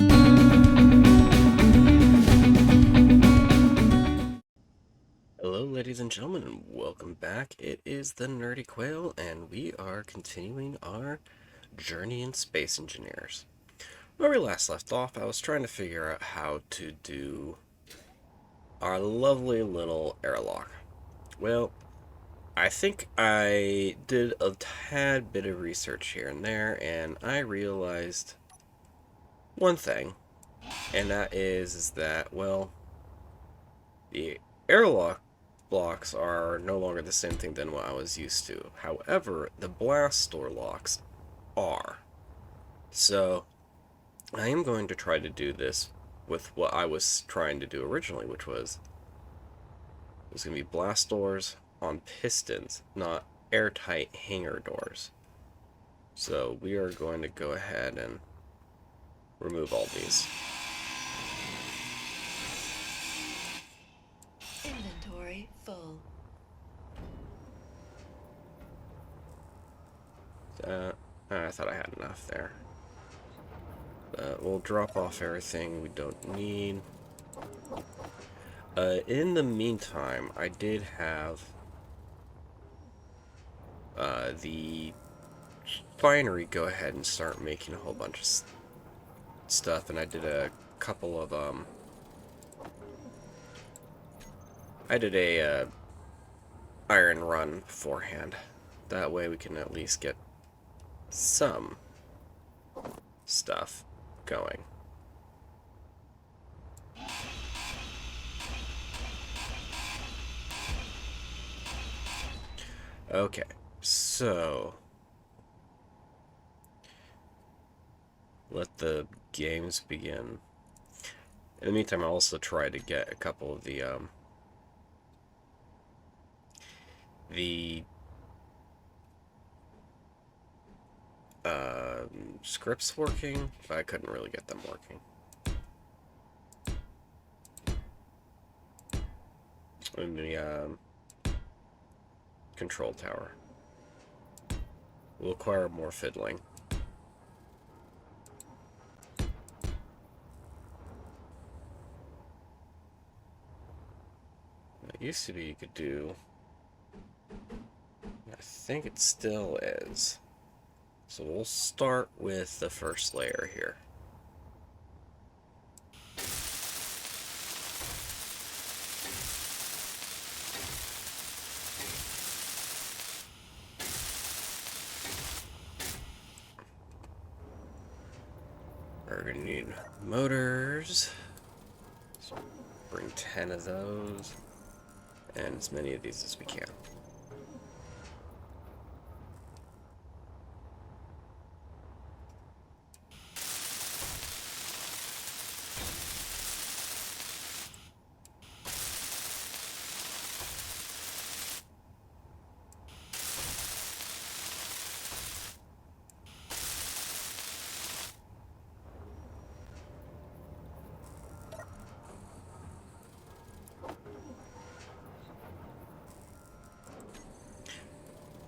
Hello, ladies and gentlemen, and welcome back. It is the Nerdy Quail, and we are continuing our journey in Space Engineers. Where we last left off, I was trying to figure out how to do our lovely little airlock. Well, I think I did a tad bit of research here and there, and I realized one thing, and that is that, well, the airlock blocks are no longer the same thing than what I was used to. However, the blast door locks are. So, I am going to try to do this with what I was trying to do originally, which was there's going to be blast doors on pistons, not airtight hangar doors. So, we are going to go ahead and remove all these. Inventory full. I thought I had enough there. We'll drop off everything we don't need. In the meantime, I did have the refinery go ahead and start making a whole bunch of stuff, and I did a couple of I did a iron run beforehand. That way we can at least get some stuff going. Okay, so let the games begin. In the meantime, I also tried to get a couple of the scripts working, but I couldn't really get them working. In the control tower. Will require more fiddling. It used to be you could do... I think it still is. So we'll start with the first layer here. We're gonna need motors. So bring 10 of those, and as many of these as we can.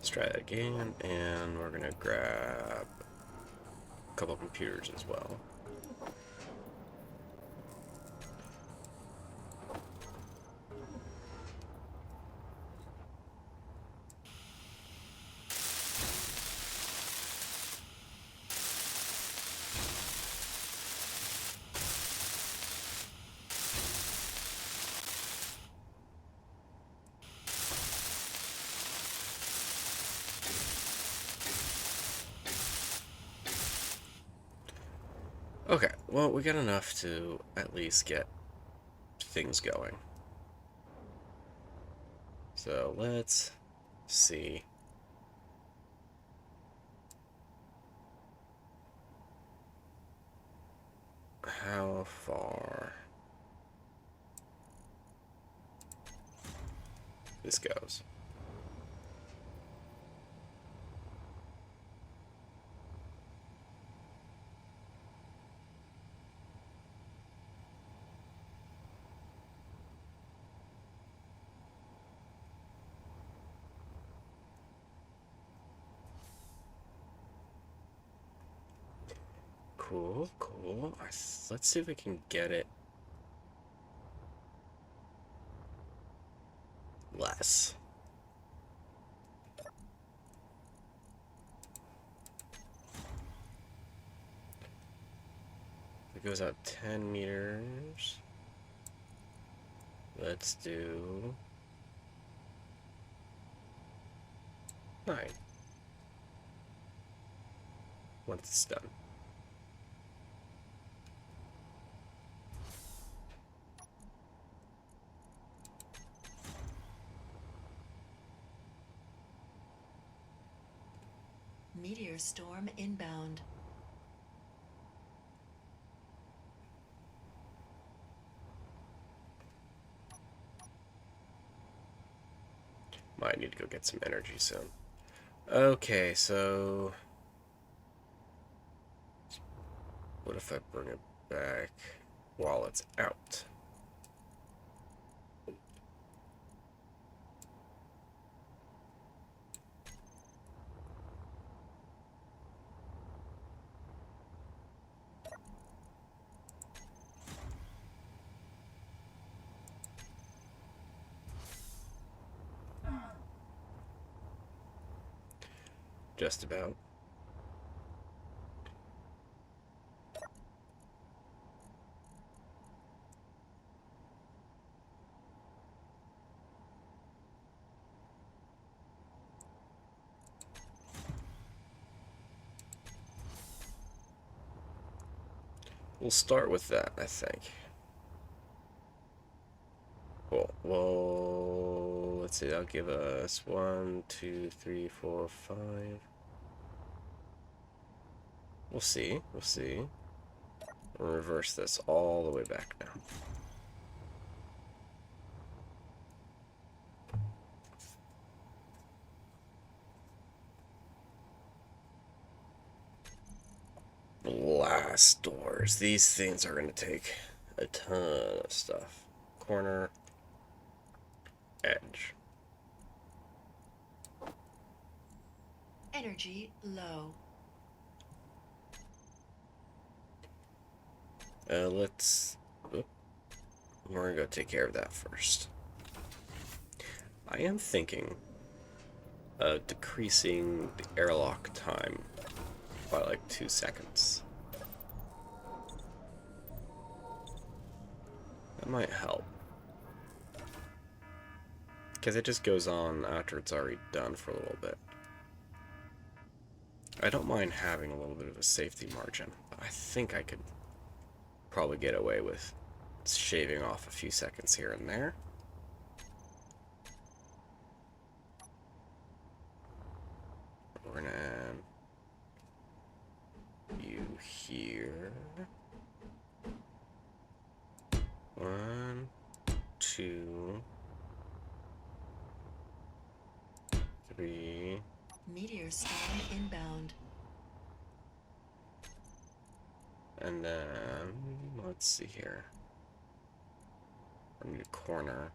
Let's try that again, and we're gonna grab a couple computers as well. Okay, well, we got enough to at least get things going. So let's see. How far this goes. Cool, cool. Let's see if we can get it less. It goes out 10 meters. Let's do 9 once it's done. Meteor storm inbound. Might need to go get some energy soon. Okay, so what if I bring it back while it's out? Just about. We'll start with that, I think. Cool. Well, let's see. That'll give us 1, 2, 3, 4, 5. We'll see. We'll see. We'll reverse this all the way back now. Blast doors. These things are going to take a ton of stuff. Corner. Edge. Energy low. Let's... Oop. We're going to go take care of that first. I am thinking of decreasing the airlock time by like 2 seconds. That might help. Because it just goes on after it's already done for a little bit. I don't mind having a little bit of a safety margin, but I think I could probably get away with shaving off a few seconds here and there. We're gonna add you here. 1, 2, 3. Meteor storm inbound. And then, let's see here. I need a corner.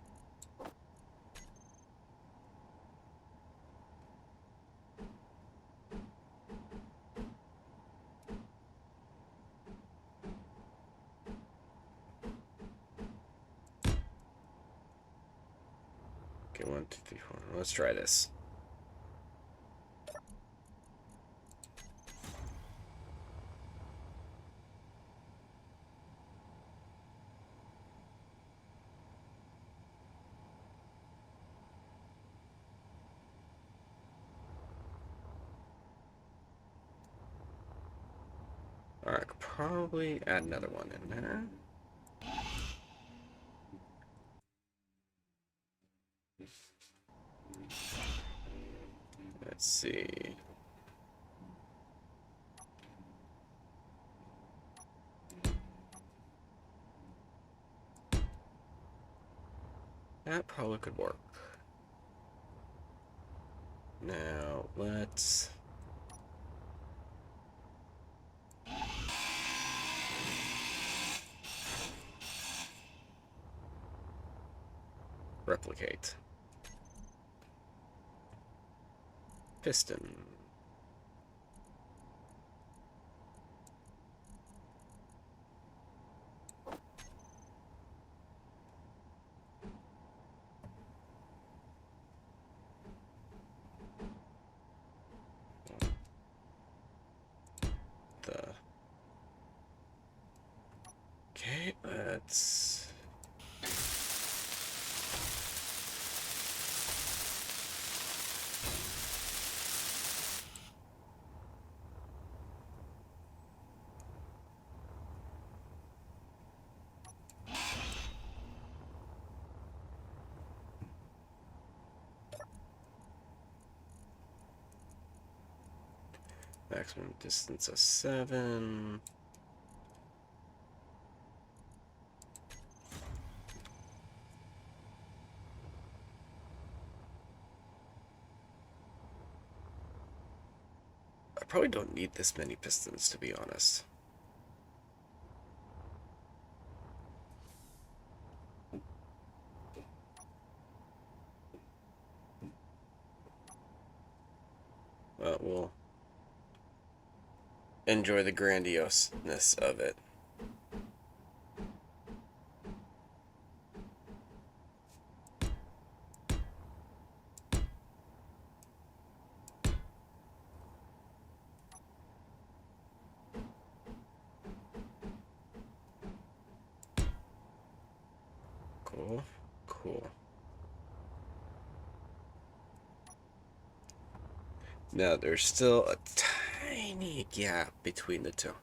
Okay, 1, 2, 3, 4. Let's try this. Alright, I could probably add another one in there. Let's see. That probably could work. Now, let's... replicate. Piston. Okay, let's... Maximum distance of 7. I probably don't need this many pistons, to be honest. But we'll enjoy the grandioseness of it. Cool, cool. Now there's still a tiny gap between the two.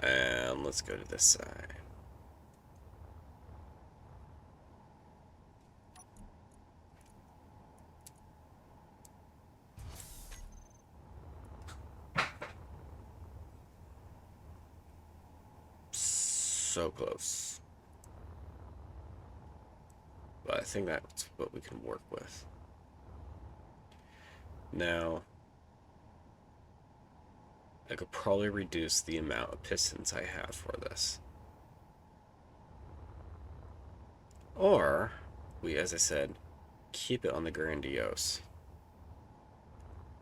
And let's go to this side. So close. But I think that's what we can work with. Now, I could probably reduce the amount of pistons I have for this. Or, we, as I said, keep it on the grandiose.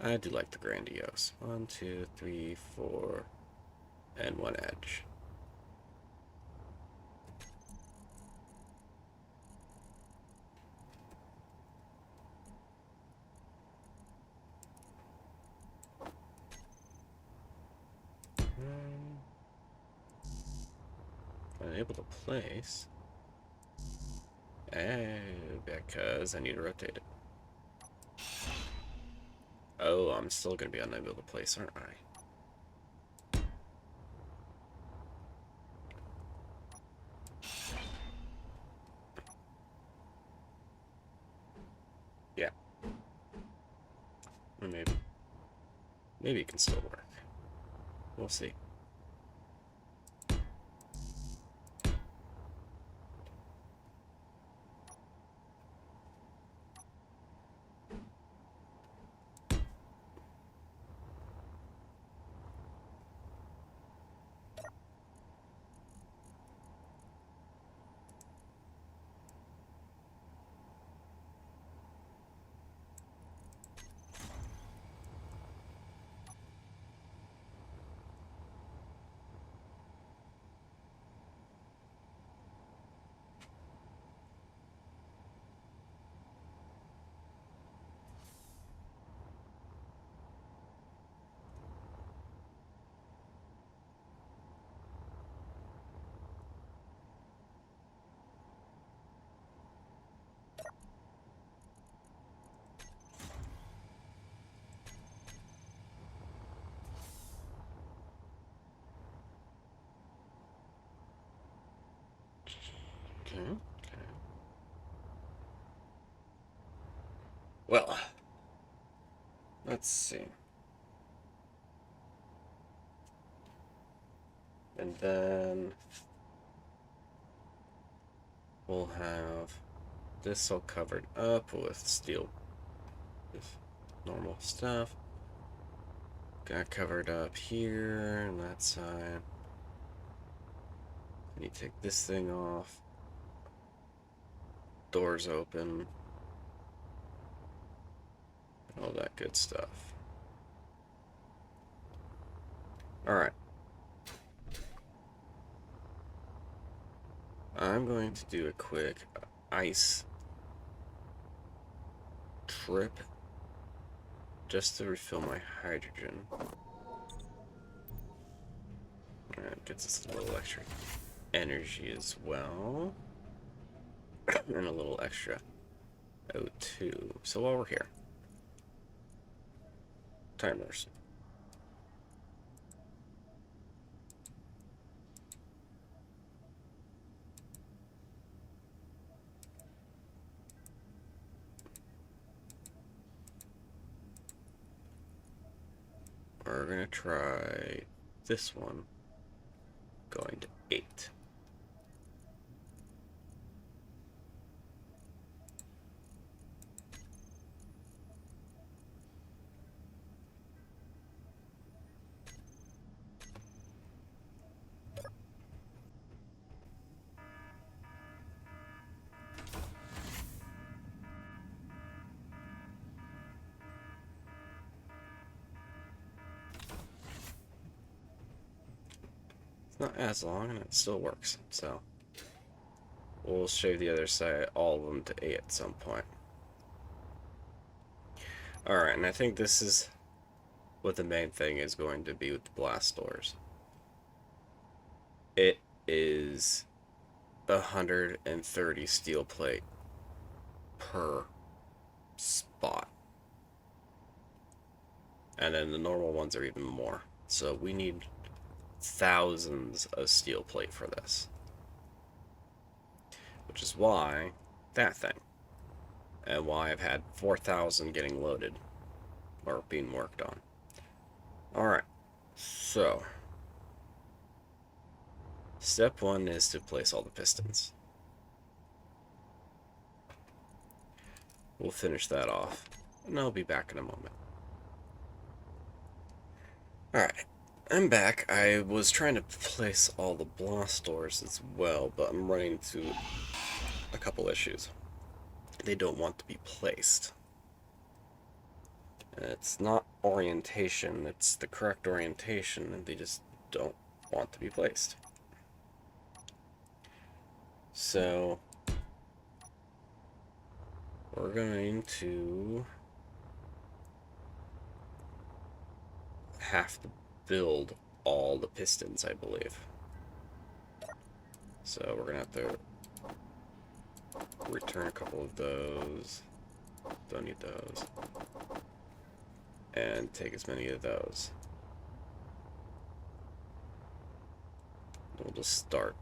I do like the grandiose. 1, 2, 3, 4, and 1 edge. Unable to place. Because I need to rotate it. Oh, I'm still going to be unable to place, aren't I? Yeah. Maybe. Maybe it can still work. We'll see. Okay. Okay. Well, let's see. And then we'll have this all covered up with steel, with normal stuff. Got covered up here and that side. I need to take this thing off. Doors open. All that good stuff. Alright. I'm going to do a quick ice trip just to refill my hydrogen. That gets us a little extra energy as well. And a little extra O2. So while we're here, timers. We're gonna try this one, going to 8. It's not as long and it still works, so we'll shave the other side, all of them to 8 at some point. Alright, and I think this is what the main thing is going to be with the blast doors. It is 130 steel plate per spot. And then the normal ones are even more. So we need thousands of steel plate for this. Which is why that thing. And why I've had 4,000 getting loaded. Or being worked on. Alright. So. Step 1 is to place all the pistons. We'll finish that off. And I'll be back in a moment. Alright. I'm back. I was trying to place all the blast doors as well, but I'm running into a couple issues. They don't want to be placed. It's not orientation, it's the correct orientation, and they just don't want to be placed. So, we're going to have to build all the pistons, I believe. So we're gonna have to return a couple of those. Don't need those. And take as many of those. We'll just start.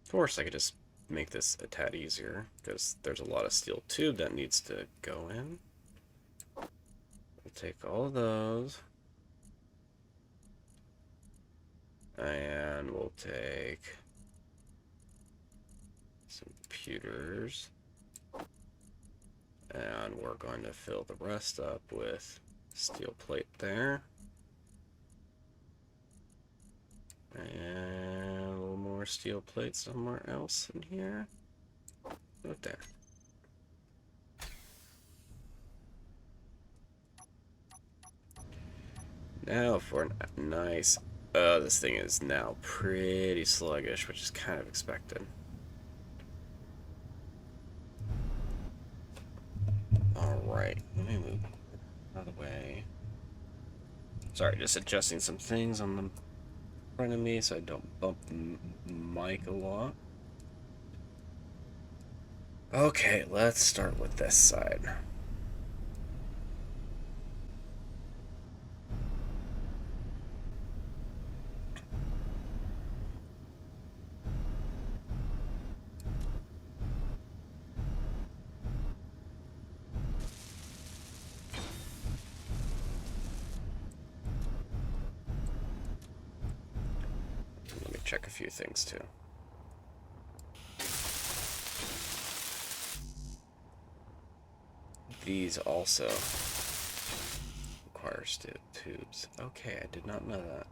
Of course, I could just make this a tad easier, because there's a lot of steel tube that needs to go in. We'll take all of those. And we'll take some computers. And we're going to fill the rest up with steel plate there. And a little more steel plate somewhere else in here. Right there. Now for a nice... Oh, this thing is now pretty sluggish, which is kind of expected. Alright, let me move out of the way. Sorry, just adjusting some things on the front of me so I don't bump the mic a lot. Okay, let's start with this side. Let me check a few things too. These also require tubes. Okay, I did not know that.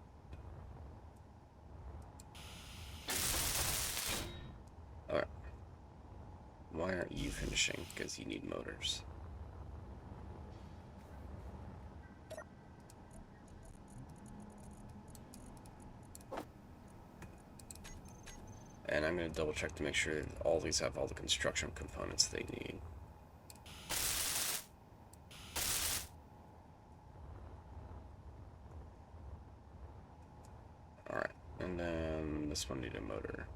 Alright. Why aren't you finishing? Because you need motors. And I'm going to double check to make sure that all these have all the construction components they need. Alright, and then this one needed a motor.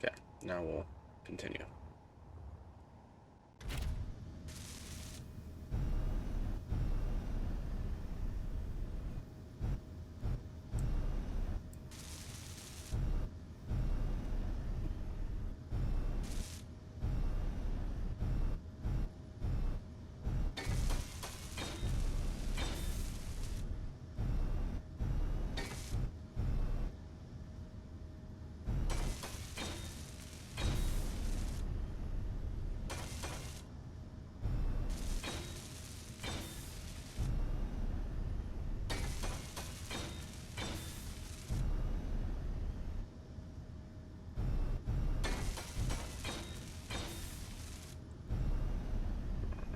Okay, now we'll continue.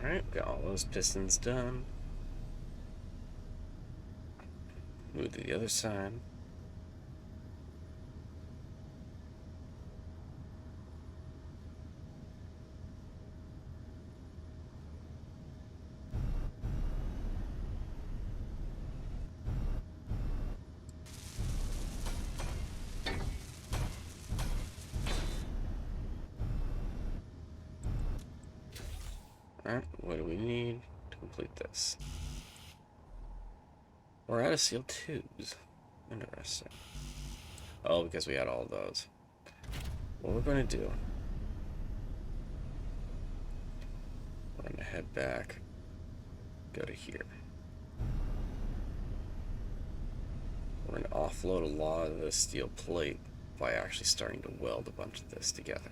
Alright, got all those pistons done. Move to the other side. Alright, what do we need to complete this? We're out of sealed tubes. Interesting. Oh, because we had all those. What we're going to do... We're going to head back. Go to here. We're going to offload a lot of this steel plate by actually starting to weld a bunch of this together.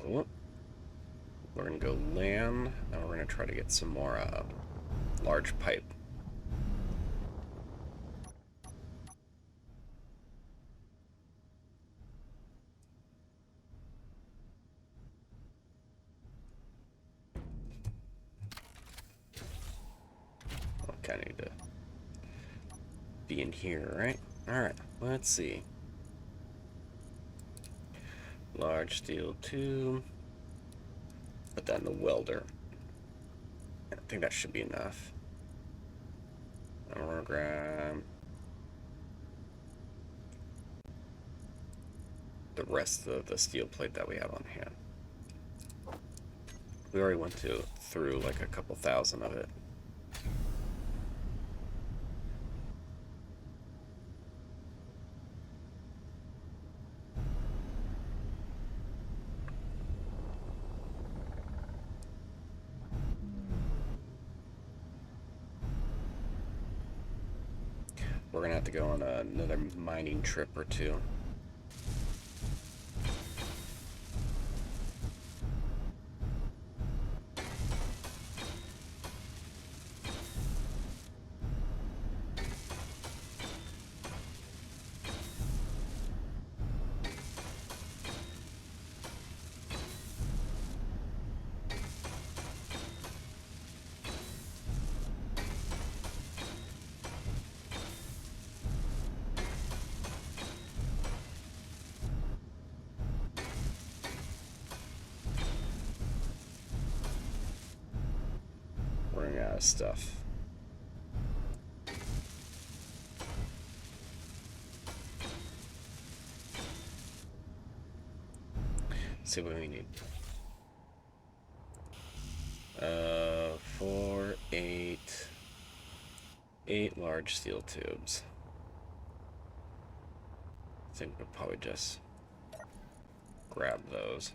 Cool. We're going to go land, and we're going to try to get some more large pipe. be in here, right? Alright, let's see. Large steel tube. Put that in the welder. I think that should be enough. I'm gonna grab the rest of the steel plate that we have on hand. We already went through like a couple thousand of it. We're gonna have to go on another mining trip or two. Running out of stuff. Let's see what we need. 4, 8 large steel tubes. I think we'll probably just grab those.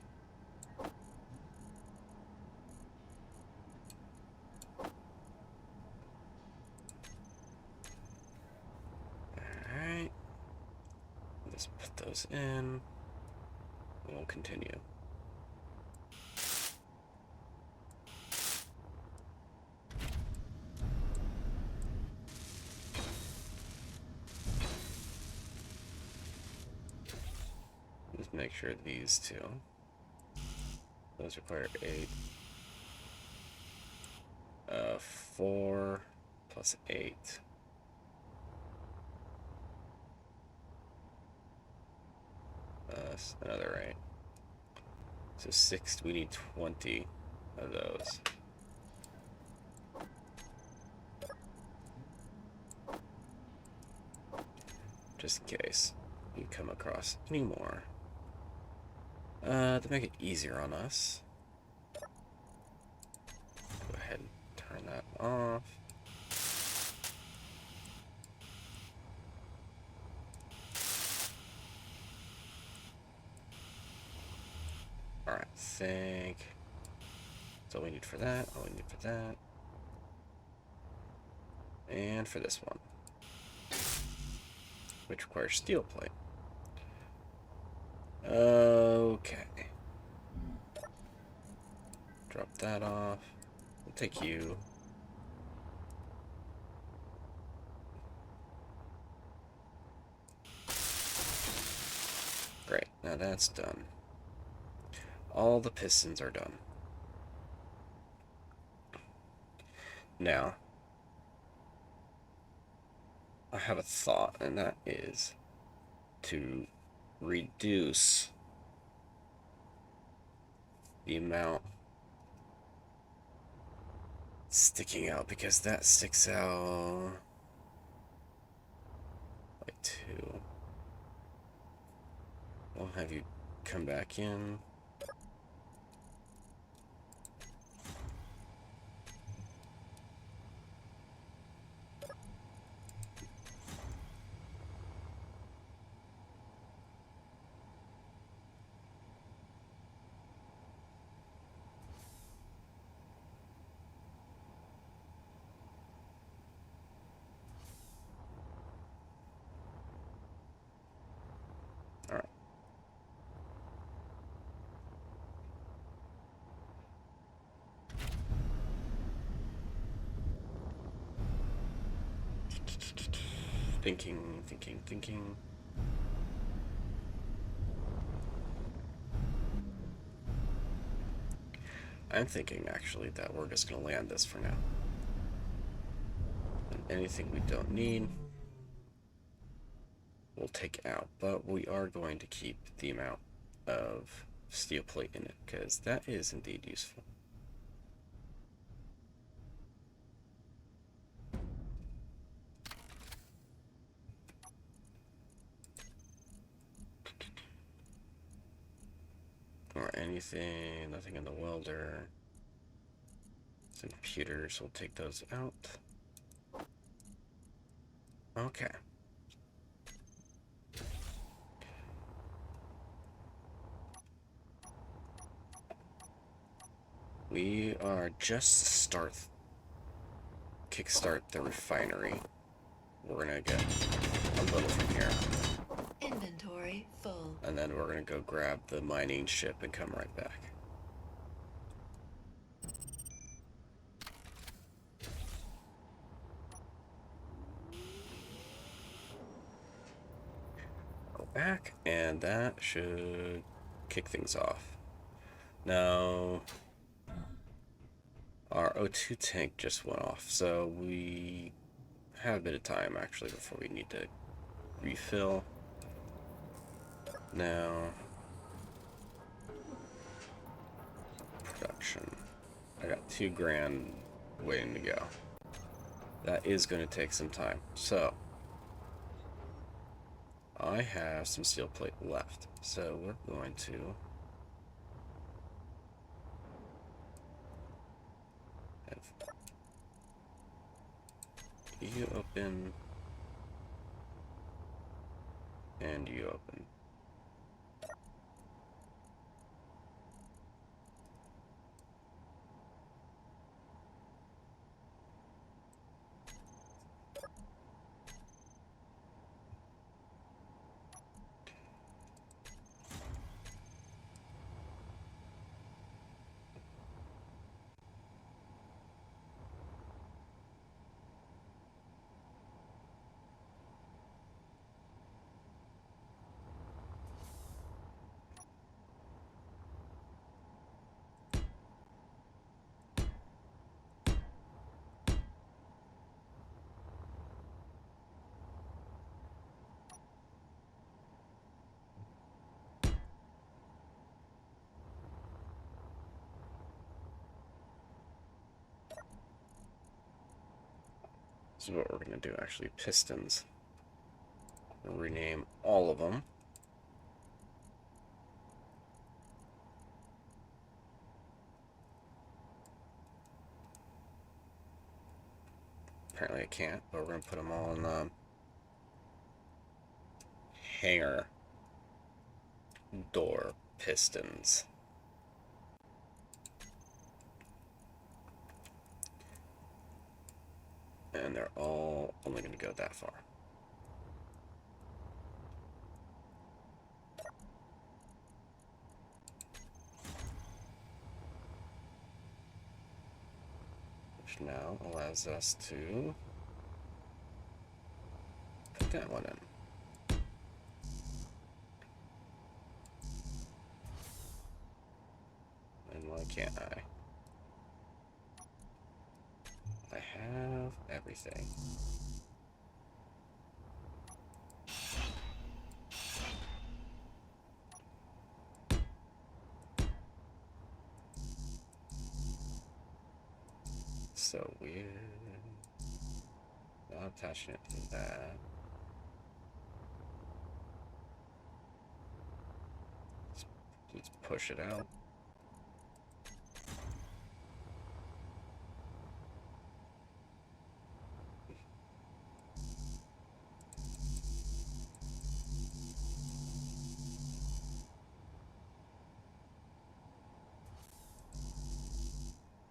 Alright. Let's put those in. And we'll continue. Just make sure these two. Those require 8. 4 plus 8. Another 8. So 6, we need 20 of those. Just in case you come across any more. To make it easier on us, go ahead and turn that off. Alright, think that's all we need for that, all we need for that. And for this one, which requires steel plate. Okay. Drop that off. We'll take you. Great, now that's done. All the pistons are done. Now, I have a thought, and that is to reduce the amount sticking out, because that sticks out like 2. We'll have you come back in. Alright. Thinking. I'm thinking, actually, that we're just going to land this for now. And anything we don't need, we'll take out, but we are going to keep the amount of steel plate in it because that is indeed useful. Or anything, nothing in the welder. Some computers, we'll take those out. Okay. We are just to kickstart the refinery. We're gonna get a little from here. Inventory full. And then we're gonna go grab the mining ship and come right back. Go back, and that should kick things off. Now, our O2 tank just went off, so we have a bit of time actually before we need to refill. Now, production. I got 2 grand waiting to go. That is going to take some time. So, I have some steel plate left. So, we're going to have you open and you open. This is what we're going to do actually. Pistons. We'll rename all of them. Apparently I can't, but we're going to put them all in the hangar door pistons. And they're all only going to go that far. Which now allows us to put that one in. And why can't I? I have everything. So weird. Not attaching it to that. Let's push it out.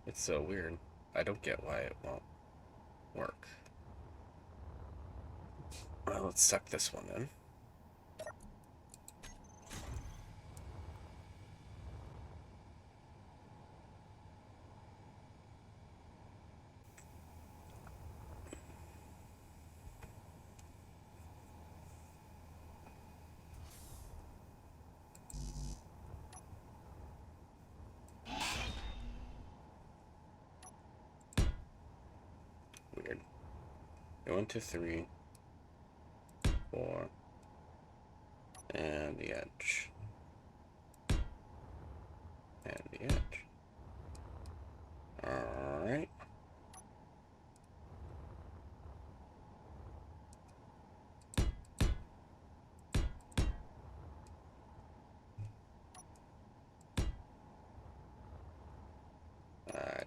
It's so weird. I don't get why it won't work. Well, let's suck this one in. Weird. Go into 3, 4, And the edge. And the edge. Alright.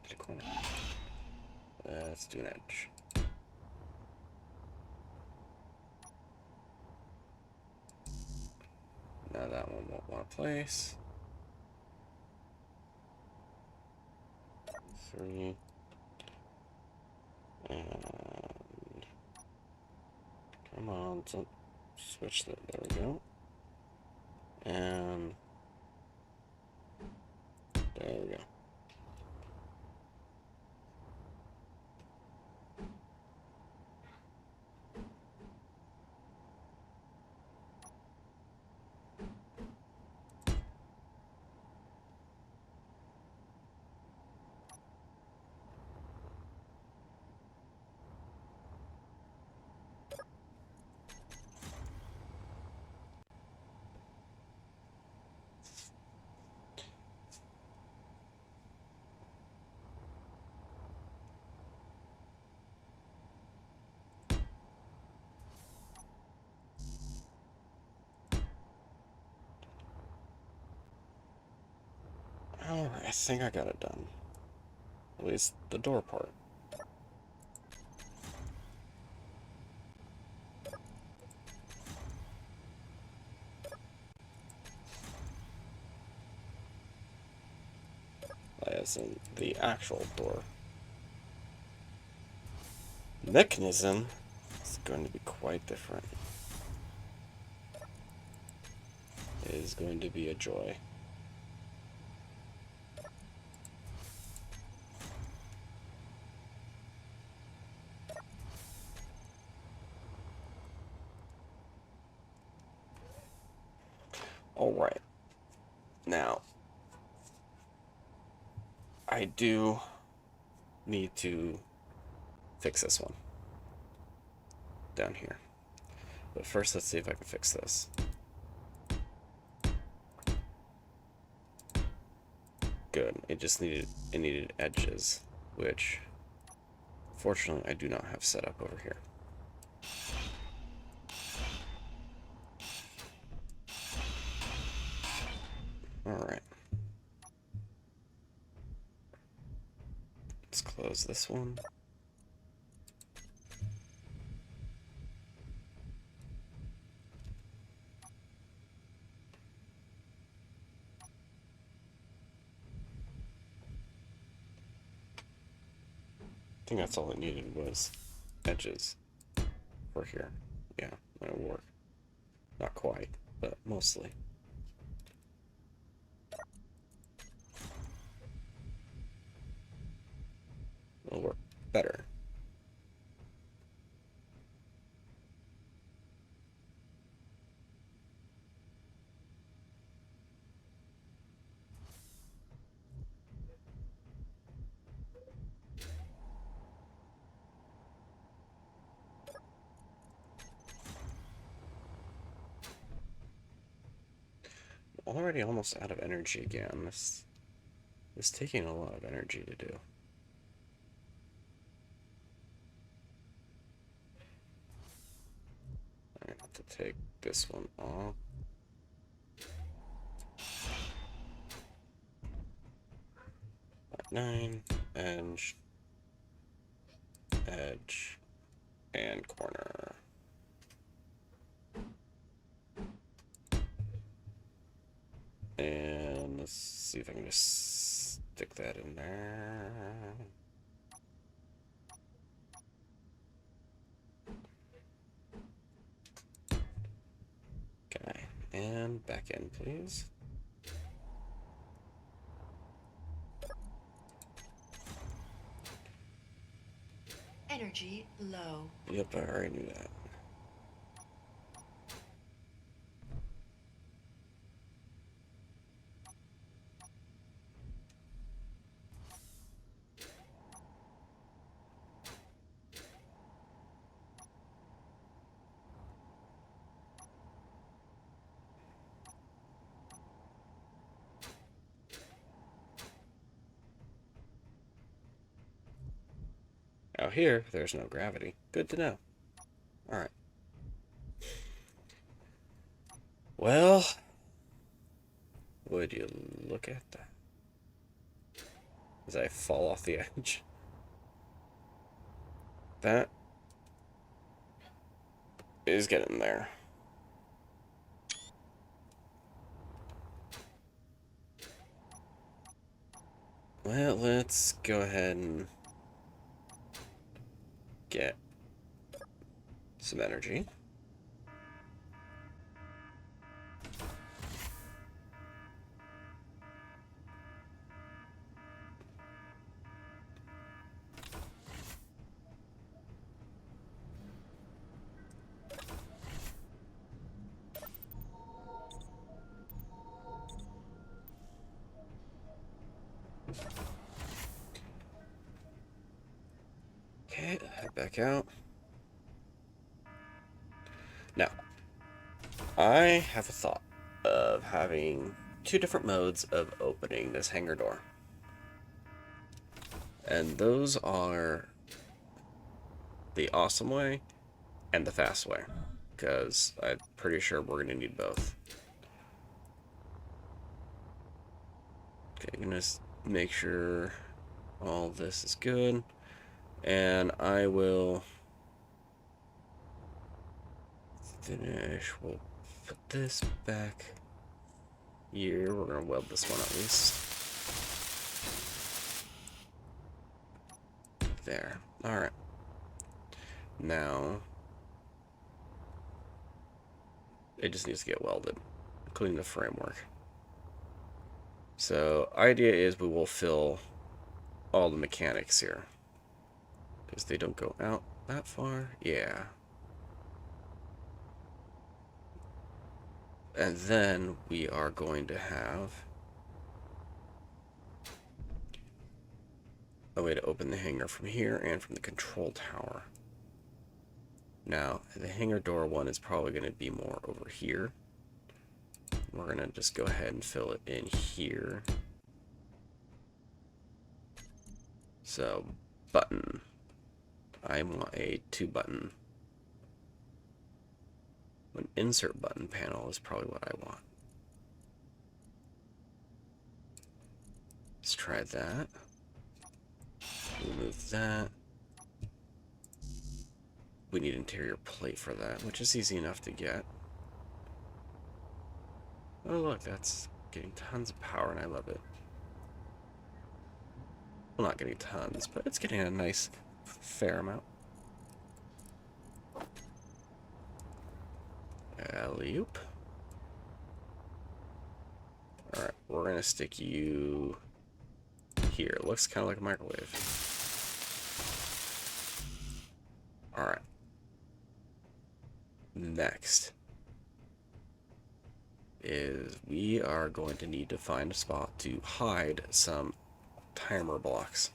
Did a corner. Let's do an edge. Now that one won't want to place. 3. And come on, don't switch that. There we go. And there we go. Alright, I think I got it done. At least the door part. As in the actual door. Mechanism is going to be quite different. It is going to be a joy. Alright. Now, I do need to fix this one down here. But first, let's see if I can fix this. Good. It needed edges, which fortunately I do not have set up over here. Alright. Let's close this one. I think that's all it needed was edges for here. Yeah, that'll work. Not quite, but mostly. It'll work better. Already almost out of energy again. This is taking a lot of energy to do. I have to take this one off. At 9, edge, edge, and corner. And let's see if I can just stick that in there. Okay, and back in, please. Energy low. Yep, I already knew that. Now here, there's no gravity. Good to know. Alright. Well, would you look at that? As I fall off the edge. That is getting there. Well, let's go ahead and get some energy. Okay, head back out. Now, I have a thought of having two different modes of opening this hangar door. And those are the awesome way and the fast way. Because I'm pretty sure we're going to need both. Okay, I'm going to make sure all this is good. And I will finish. We'll put this back here. We're going to weld this one at least. There. Alright. Now, it just needs to get welded, including the framework. So, idea is we will fill all the mechanics here. Because they don't go out that far. Yeah. And then we are going to have a way to open the hangar from here and from the control tower. Now, the hangar door one is probably going to be more over here. We're going to just go ahead and fill it in here. So, button. I want a 2-button. An insert button panel is probably what I want. Let's try that. Remove that. We need interior plate for that, which is easy enough to get. Oh look, that's getting tons of power and I love it. Well, not getting tons, but it's getting a nice fair amount. Alley-oop. Alright, we're gonna stick you here. It looks kind of like a microwave. Alright. Next is we are going to need to find a spot to hide some timer blocks.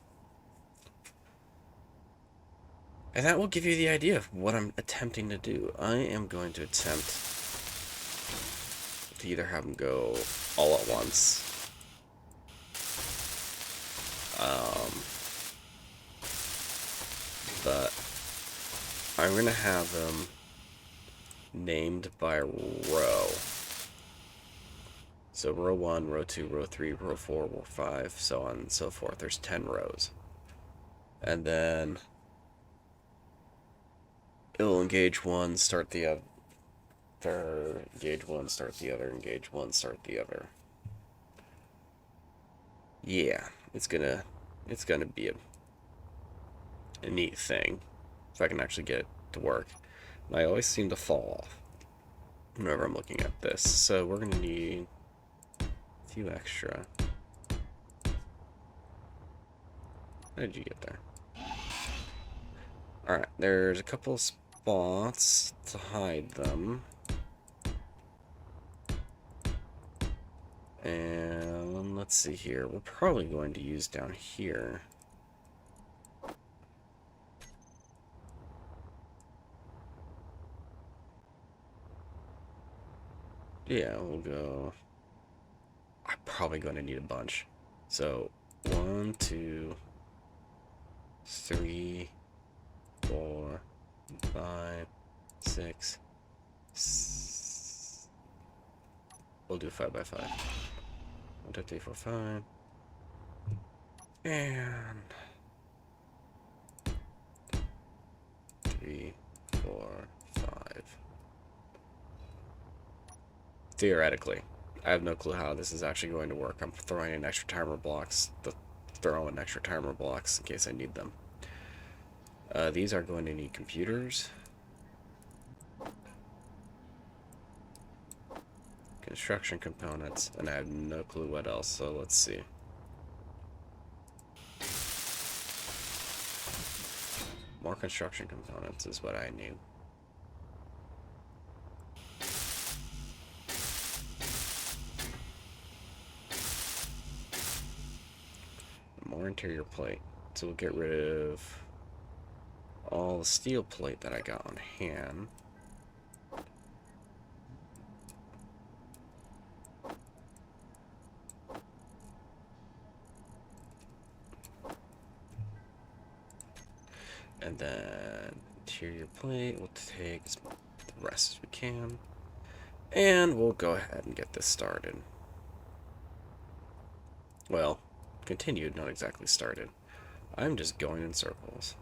And that will give you the idea of what I'm attempting to do. I am going to attempt to either have them go all at once. But I'm going to have them named by row. So row 1, row 2, row 3, row 4, row 5, so on and so forth. There's 10 rows. And then it'll engage one, start the other, engage one, start the other, engage one, start the other. Yeah, it's gonna be a neat thing if I can actually get it to work. And I always seem to fall off whenever I'm looking at this, so we're gonna need a few extra. How did you get there? Alright, there's a couple of spots to hide them. And let's see here. We're probably going to use down here. Yeah, we'll go. I'm probably going to need a bunch. So, 1, 2, 3, 6. We'll do 5 by 5. 1, 2, 3, 4, 5. And 3, 4, 5. Theoretically, I have no clue how this is actually going to work. I'm throwing in extra timer blocks. Throw in extra timer blocks in case I need them. These are going to need computers. Construction components, and I have no clue what else, so let's see. More construction components is what I need. More interior plate. So we'll get rid of all the steel plate that I got on hand. And then interior plate, we'll take the rest as we can. And we'll go ahead and get this started. Well, continued, not exactly started. I'm just going in circles.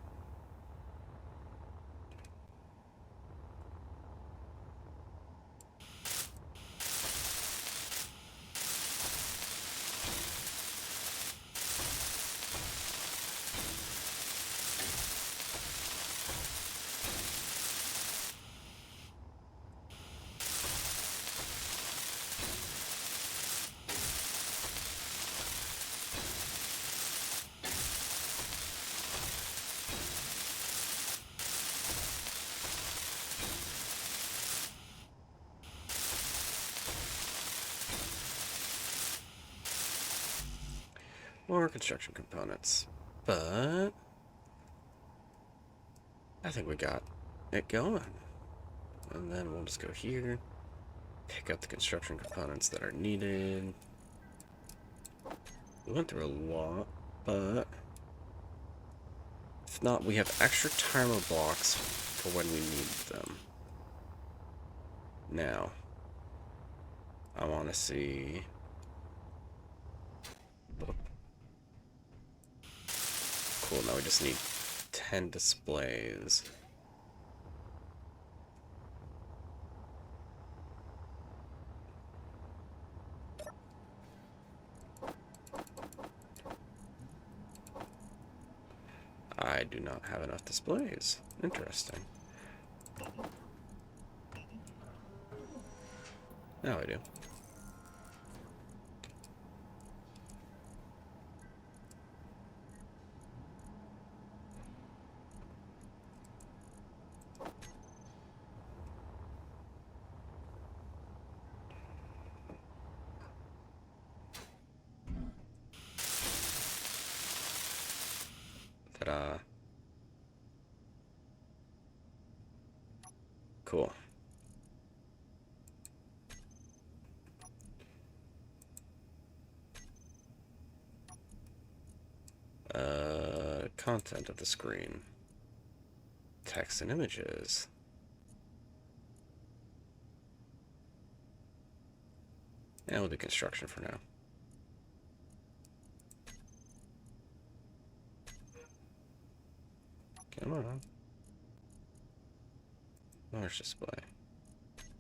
More construction components. But I think we got it going. And then we'll just go here, pick up the construction components that are needed. We went through a lot, but if not, we have extra timer blocks for when we need them. Now, I want to see... Cool, now we just need 10 displays. I do not have enough displays. Interesting. Now I do. Ta-da. Cool. Content of the screen. Text and images. And we'll do construction for now. Come on. Large display.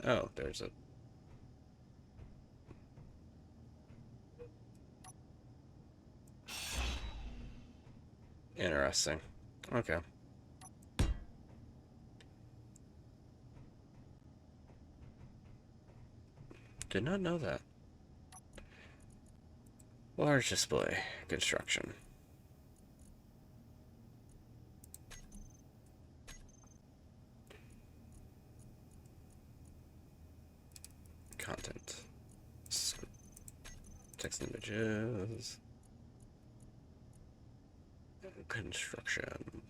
Oh, there's a... Interesting. Okay. Did not know that. Large display. Construction. Content. Text and images. Construction.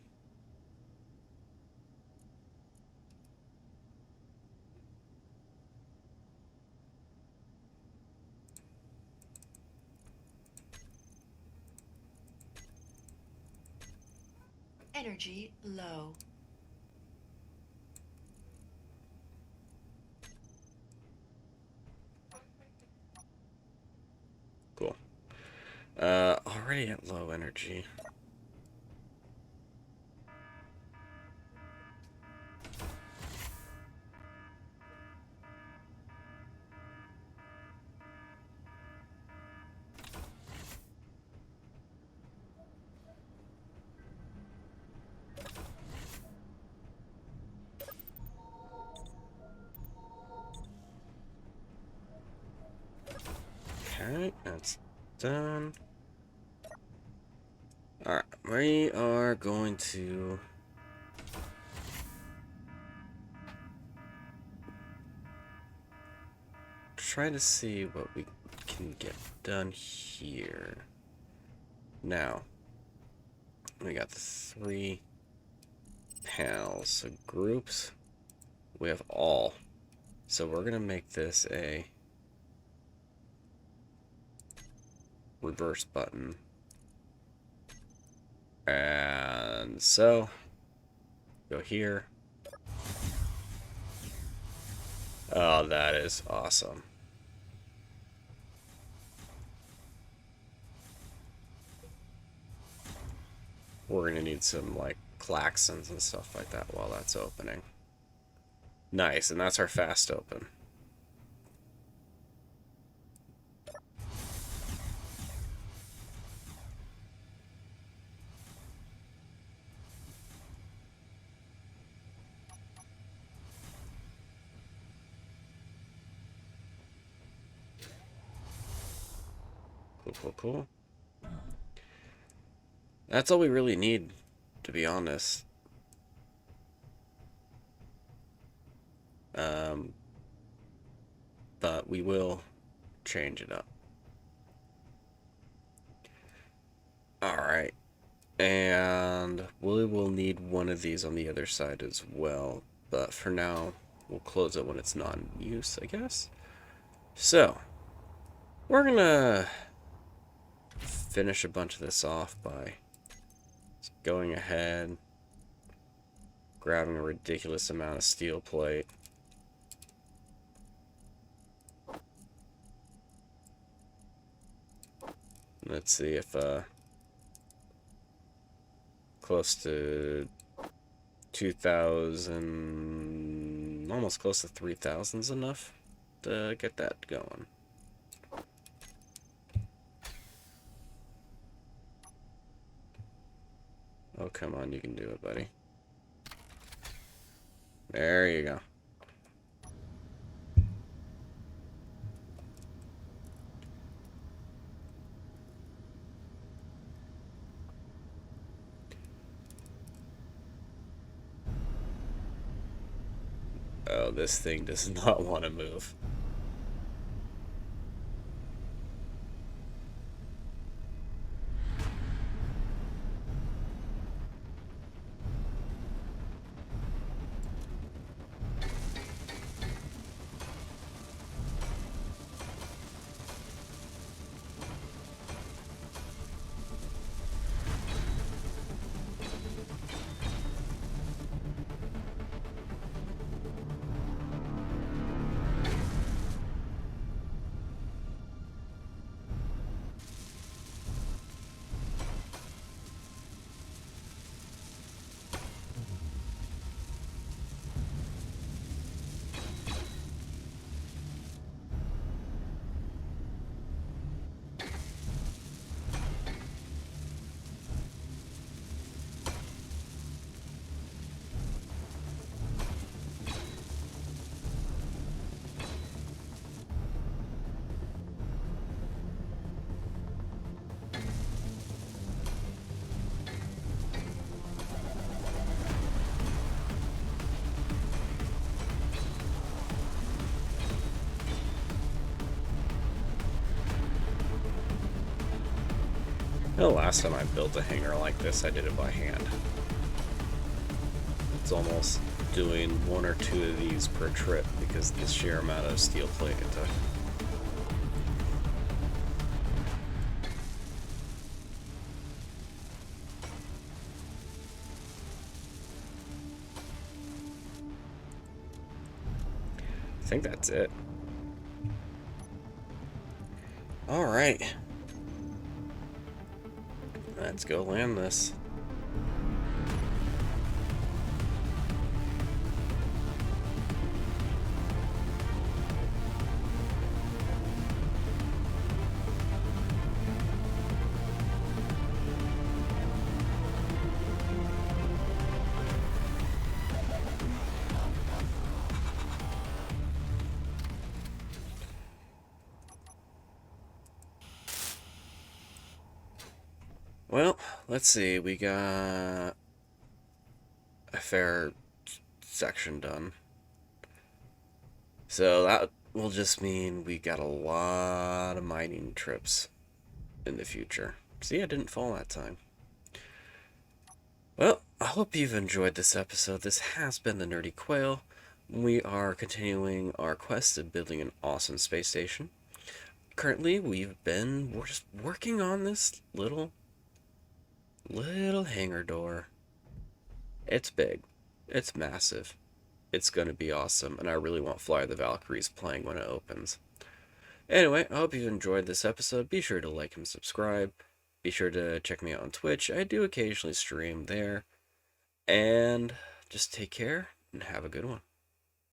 Energy low. Already at low energy. Okay, that's done. Alright, we are going to try to see what we can get done here. Now, we got the 3 panels. So groups, we have all. So we're going to make this a reverse button. And so, go here. Oh, that is awesome. We're gonna need some, like, klaxons and stuff like that while that's opening. Nice, and that's our fast open. Cool, cool, cool. That's all we really need, to be honest. But we will change it up. Alright. And we will need one of these on the other side as well. But for now, we'll close it when it's not in use, I guess. So, we're gonna finish a bunch of this off by going ahead, grabbing a ridiculous amount of steel plate. Let's see if close to 2,000, almost close to 3,000 is enough to get that going. Oh, come on, you can do it, buddy. There you go. Oh, this thing does not want to move. The last time I built a hangar like this, I did it by hand. It's almost doing 1 or 2 of these per trip because of the sheer amount of steel plate it took. I think that's it. Alright. Let's go land this. Well, let's see. We got a fair section done. So that will just mean we got a lot of mining trips in the future. See, I didn't fall that time. Well, I hope you've enjoyed this episode. This has been the Nerdy Quail. We are continuing our quest of building an awesome space station. Currently, we're just working on this little hangar door. It's big. It's massive. It's gonna be awesome, and I really want Fly the Valkyries playing when it opens. Anyway, I hope you enjoyed this episode. Be sure to like and subscribe. Be sure to check me out on Twitch. I do occasionally stream there. And just take care and have a good one.